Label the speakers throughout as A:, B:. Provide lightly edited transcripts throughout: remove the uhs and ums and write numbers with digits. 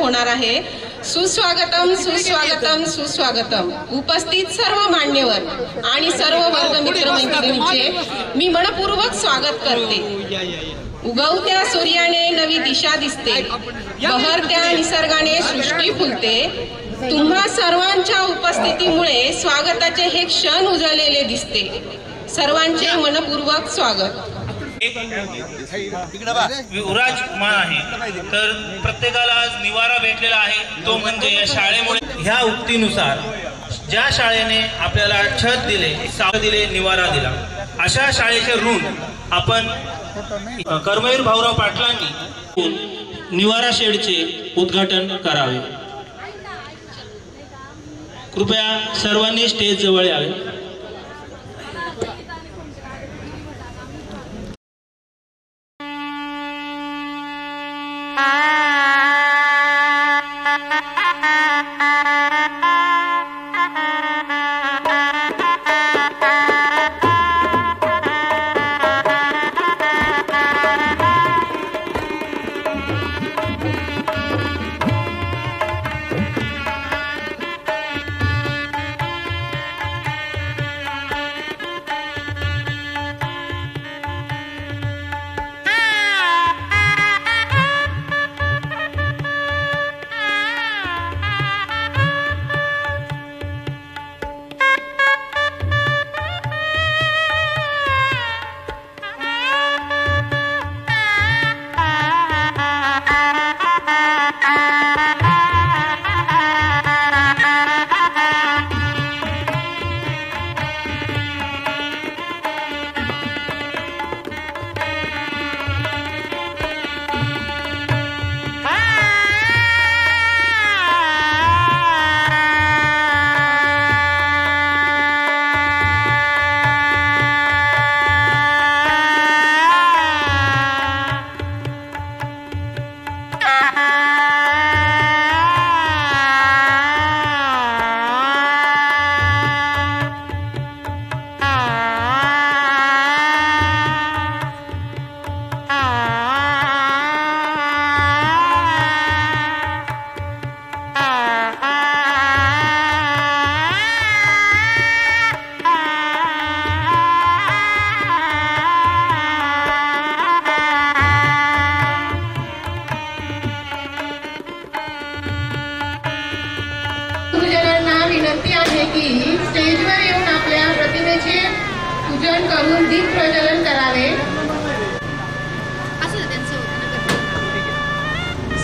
A: होणार आहे। सुस्वागतम सुस्वागतम सुस्वागतम। उपस्थित सर्व मान्यवर आणि सर्व वर्ग मित्रमैत्रिणींचे मी मनपूर्वक स्वागत करते। उगवत्या सूर्याने नवी दिशा दिसते, बहरत्या निसर्गाने सृष्टी फुलते। तुम्हा सर्वांच्या उपस्थितीमुळे स्वागताचे हे क्षण उजळलेले दिसते। सर्वांचे मनपूर्वक स्वागत।
B: विराजमान आहे तर प्रत्येकाला आज निवारा भेटलेला आहे, तो म्हणजे या शाळेमुळे। ह्या उक्तीनुसार ज्या शाळेने आपल्याला छत दिले, सावध दिले, निवारा दिला, अशा शाळेचे ऋण आपण कर्मवीर भाऊराव पाटलांनी निवारा शेडचे उद्घाटन करावे। कृपया सर्वांनी स्टेज जवळ यावे।
A: विनंती आहे की स्टेजवर येऊन आपल्या प्रतिमेचे पूजन करून दीप प्रज्वलन करावे।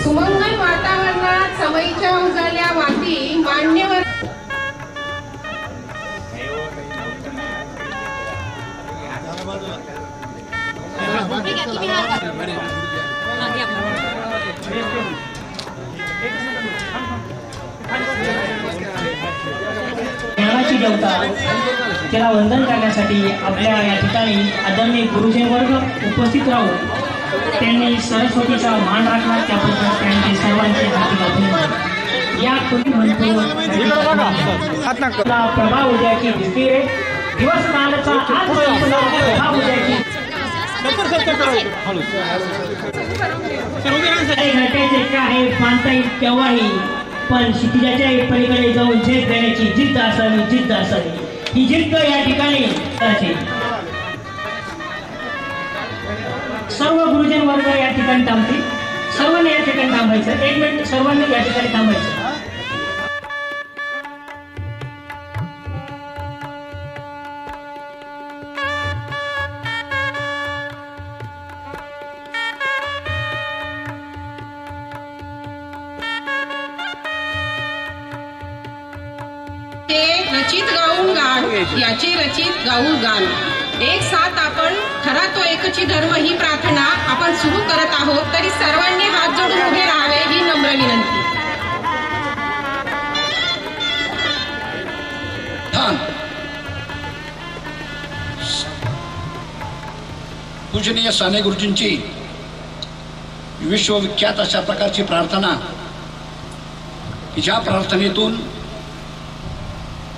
A: सुमंगल वातावरणात समईच्या उजळल्या वाती मान्यवर
C: ज्ञानाची देवता त्याला वंदन करण्यासाठी आपल्या या ठिकाणी आदरणीय गुरुजन वर्ग उपस्थित राहून त्यांनी सरस्वतीचा मान राखला, त्याबद्दल त्यांचे सर्वांचे हार्दिक अभिनंदन। या कोणी म्हणतो प्रभा उद्याची दिसते रे, दिवस कालचा आज प्रभा उद्याची घटायचे काय मानता येईल केव्हाही, पण क्षितिजाच्या पलीकडे जाऊन झेप देण्याची जिद्द असावी, जिद्द असावी। ही जिद्द या ठिकाणी सर्व गुरुजन वर्ग या ठिकाणी थांबतील, सर्वांनी या ठिकाणी थांबायचं। एक मिनिट, सर्वांनी या ठिकाणी थांबायचं।
A: रचित गाऊन गाण याचे रचित गाऊन गाण, एक साथ आपण खरा तो एकची धर्म ही प्रार्थना आपण सुरू करत आहोत। तरी सर्वांनी हात जोडून उभे राहावे ही नम्र विनंती।
D: पूजनीय साने गुरुजींची विश्वविख्यात अशा प्रकारची प्रार्थना, ज्या प्रार्थनेतून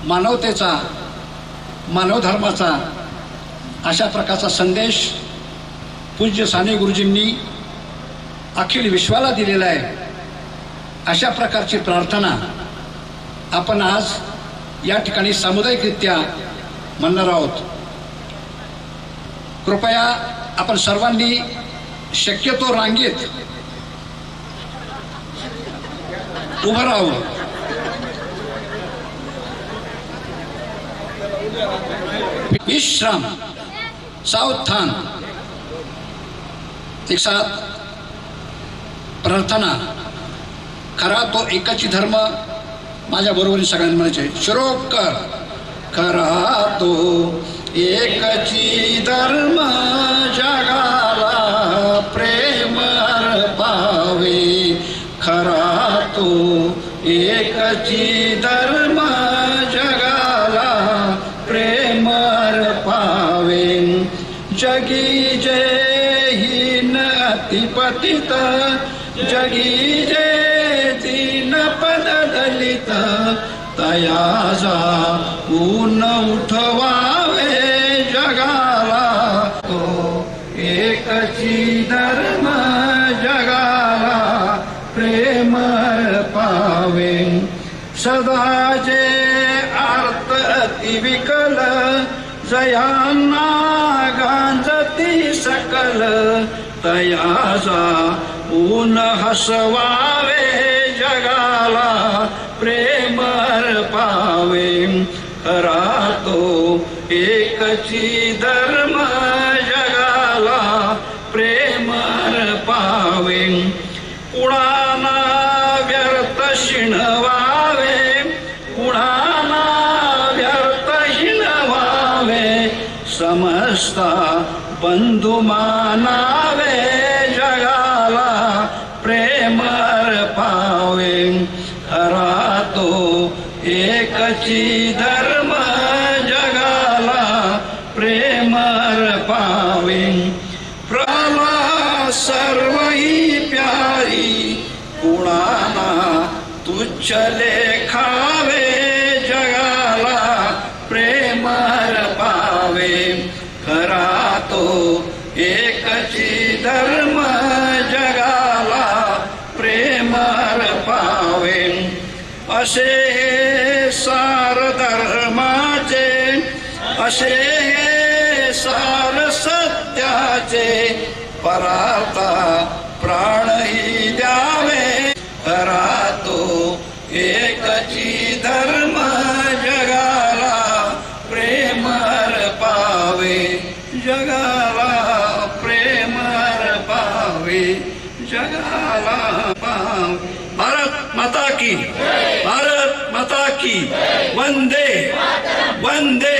D: मानवतेचा, मानवधर्माचा अशा प्रकारचा संदेश पूज्य साने गुरुजींनी अखिल विश्वाला दिलेला आहे। अशा प्रकारची प्रार्थना आपण आज या ठिकाणी सामुदायिकरित्या म्हणणार आहोत. कृपया आपण सर्वांनी शक्यतो रांगेत उभं राहावं. विश्राम, सावधान, एक साथ प्रार्थना. खरा तो एकाची धर्म माझ्या बरोबरी सगळ्यांनी म्हणायचे. शिरोकर खरा तो एकची धर्म जगाला प्रेम अर्पावे. खरा तो एकची धर्म जगाला प्रेम अर्पावे. जगी जय हीन अतिपतित, जगी जय दीन पद दलित. तयाजा ऊन उठवावे जगाला तो एकची धर्म जगाला प्रेम पावे. सदा जे आर्त अति विकल, जयांना गांजती सकल. तयाजा ऊन हसवावे जगाला प्रेम पावे. खरा तो एकची धर्म जगाला प्रेम पावे. कुणाना व्यर्थ शिणवावे, कुणाना व्यर्थ शिणवावे. समजता बंधू मानावे जगाला प्रेम पावे. खरा तो एकची धर्म जगाला प्रेम पावे. प्रला सर्वही प्यारी, कुणाना तुच्छ लेखावे जगाला प्रेम पावे. खरा तो एकची धर्म जगाला प्रेम पावे. असे हे सार धर्माचे, असे हे सार सत्याचे. परार्था प्राणही द्यावे. खरा तो एकची धर्म जगाला प्रेम पावे. जगाला प्रेम पावे, जगाला पावे. भारत माता की, भारत माता की. वंदे वंदे.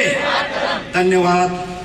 D: धन्यवाद.